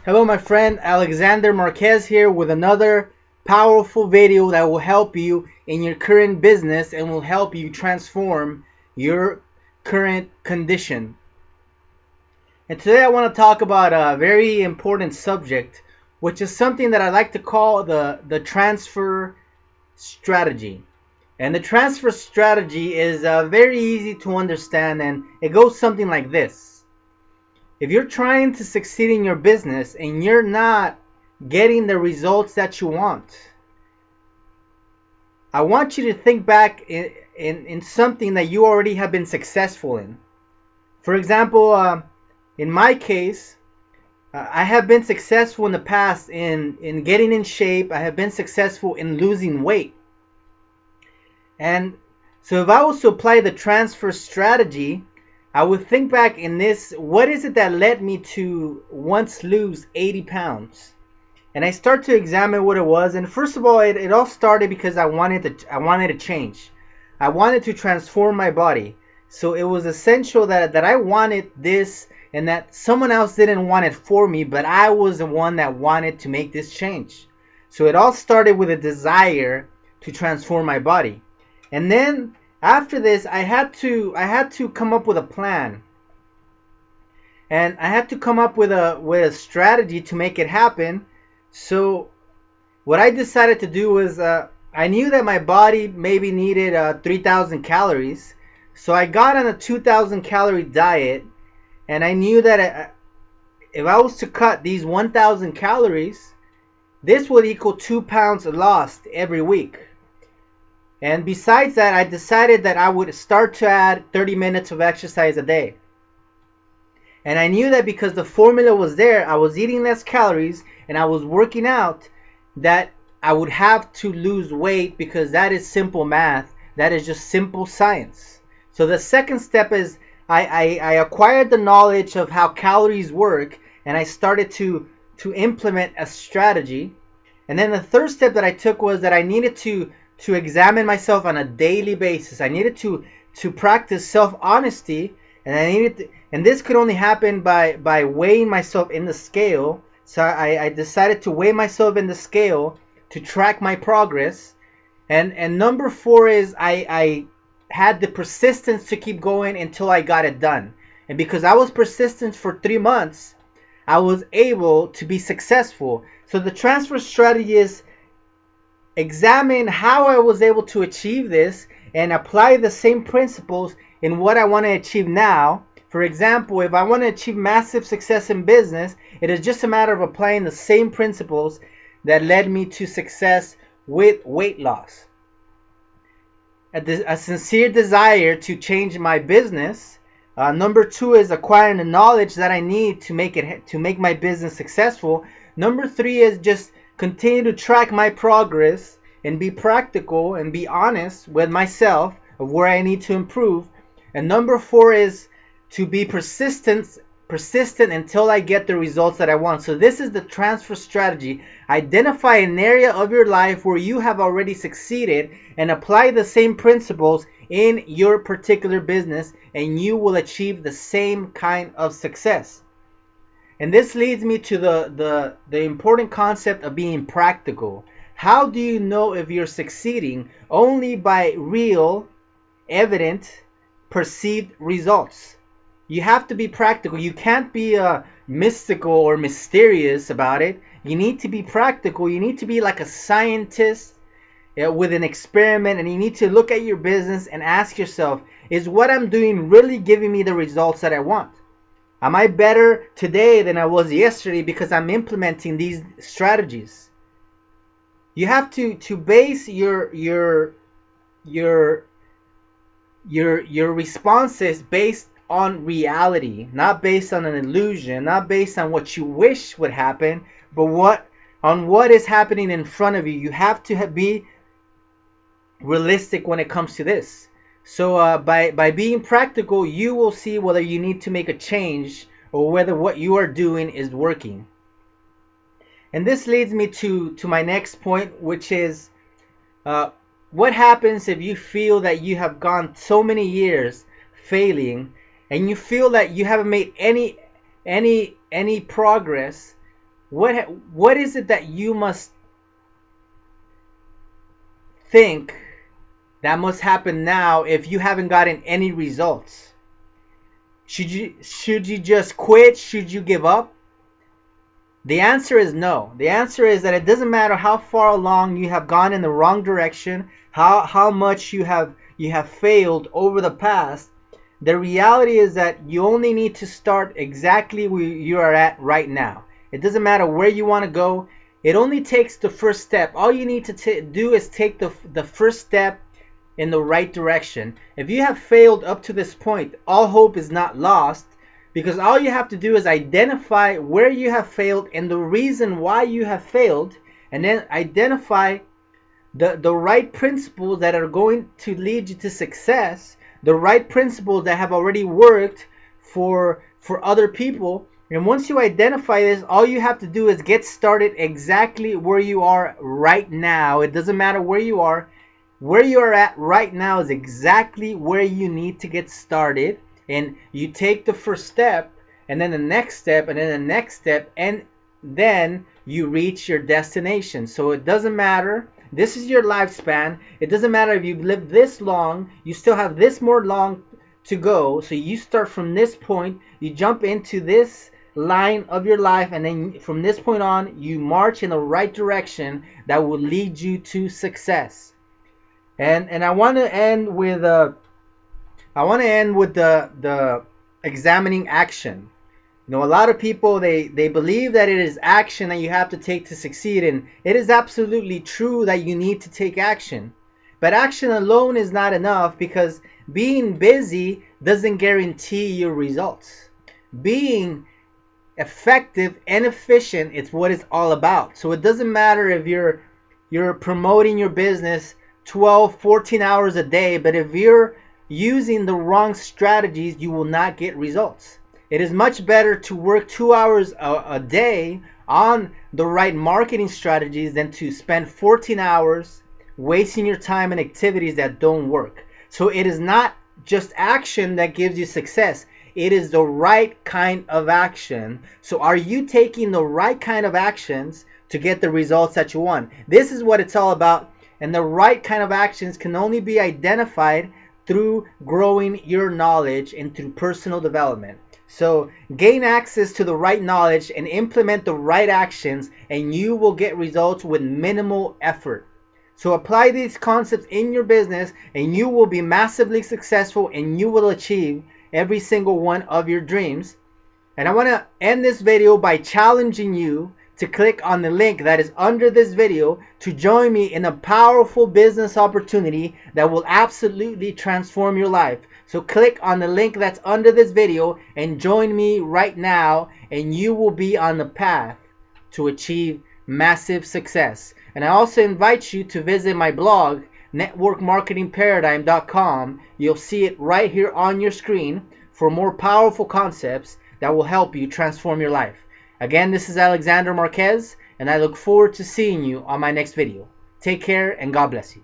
Hello my friend, Alexander Marquez here with another powerful video that will help you in your current business and will help you transform your current condition. And today I want to talk about a very important subject, which is something that I like to call the transfer strategy. And the transfer strategy is very easy to understand, and it goes something like this. If you're trying to succeed in your business and you're not getting the results that you want, I want you to think back in something that you already have been successful in. For example, in my case, I have been successful in the past in getting in shape. I have been successful in losing weight. And so if I was to apply the transfer strategy, I would think back in this, what is it that led me to once lose 80 pounds? And I start to examine what it was. And first of all, it all started because I wanted to change. I wanted to transform my body. So it was essential that I wanted this and that someone else didn't want it for me, but I was the one that wanted to make this change. So it all started with a desire to transform my body. And then after this, I had to come up with a plan, and I had to come up with a strategy to make it happen. So what I decided to do was I knew that my body maybe needed 3,000 calories, so I got on a 2,000 calorie diet, and I knew that if I was to cut these 1,000 calories, this would equal 2 pounds lost every week. And besides that, I decided that I would start to add 30 minutes of exercise a day. And I knew that because the formula was there, I was eating less calories and I was working out, that I would have to lose weight, because that is simple math. That is just simple science. So the second step is I acquired the knowledge of how calories work, and I started to implement a strategy. And then the third step that I took was that I needed to examine myself on a daily basis. I needed to practice self-honesty, and this could only happen by weighing myself in the scale. So I decided to weigh myself in the scale to track my progress. And number 4 is I had the persistence to keep going until I got it done. And because I was persistent for 3 months, I was able to be successful. So the transfer strategy is examine how I was able to achieve this and apply the same principles in what I want to achieve now. For example, if I want to achieve massive success in business, it is just a matter of applying the same principles that led me to success with weight loss. A sincere desire to change my business. Number 2 is acquiring the knowledge that I need to make my business successful. Number 3 is just continue to track my progress and be practical and be honest with myself of where I need to improve. And number 4 is to be persistent until I get the results that I want. So this is the transfer strategy. Identify an area of your life where you have already succeeded and apply the same principles in your particular business, and you will achieve the same kind of success. And this leads me to the important concept of being practical. How do you know if you're succeeding? Only by real, evident, perceived results. You have to be practical. You can't be mystical or mysterious about it. You need to be practical. You need to be like a scientist with an experiment, and you need to look at your business and ask yourself, is what I'm doing really giving me the results that I want? Am I better today than I was yesterday because I'm implementing these strategies? You have to base your responses based on reality, not based on an illusion, not based on what you wish would happen, but on what is happening in front of you. You have to be realistic when it comes to this. So by being practical, you will see whether you need to make a change or whether what you are doing is working. And this leads me to my next point, which is what happens if you feel that you have gone so many years failing and you feel that you haven't made any progress What is it that you must think that must happen now if you haven't gotten any results? Should you just quit? Should you give up? The answer is no. The answer is that it doesn't matter how far along you have gone in the wrong direction, how much you have failed over the past. The reality is that you only need to start exactly where you are at right now. It doesn't matter where you want to go. It only takes the first step. All you need to do is take the first step in the right direction. If you have failed up to this point, all hope is not lost, because all you have to do is identify where you have failed and the reason why you have failed, and then identify the right principles that are going to lead you to success, the right principles that have already worked for other people. And once you identify this, all you have to do is get started exactly where you are right now. It doesn't matter where you are. Where you are at right now is exactly where you need to get started. And you take the first step, and then the next step, and then the next step, and then you reach your destination. So it doesn't matter. This is your lifespan. It doesn't matter if you've lived this long. You still have this more long to go. So you start from this point. You jump into this line of your life, and then from this point on, you march in the right direction that will lead you to success. And I want to end with the examining action. A lot of people, they believe that it is action that you have to take to succeed, and it is absolutely true that you need to take action. But action alone is not enough, because being busy doesn't guarantee your results. Being effective and efficient is what it's all about. So it doesn't matter if you're promoting your business 12, 14 hours a day, but if you're using the wrong strategies, you will not get results. It is much better to work 2 hours a day on the right marketing strategies than to spend 14 hours wasting your time in activities that don't work. So it is not just action that gives you success. It is the right kind of action. So are you taking the right kind of actions to get the results that you want? This is what it's all about. And the right kind of actions can only be identified through growing your knowledge and through personal development. So gain access to the right knowledge and implement the right actions, and you will get results with minimal effort. So apply these concepts in your business, and you will be massively successful, and you will achieve every single one of your dreams. And I want to end this video by challenging you to click on the link that is under this video to join me in a powerful business opportunity that will absolutely transform your life. So click on the link that's under this video and join me right now, and you will be on the path to achieve massive success. And I also invite you to visit my blog, networkmarketingparadigm.com. You'll see it right here on your screen for more powerful concepts that will help you transform your life. Again, this is Alexander Marquez, and I look forward to seeing you on my next video. Take care, and God bless you.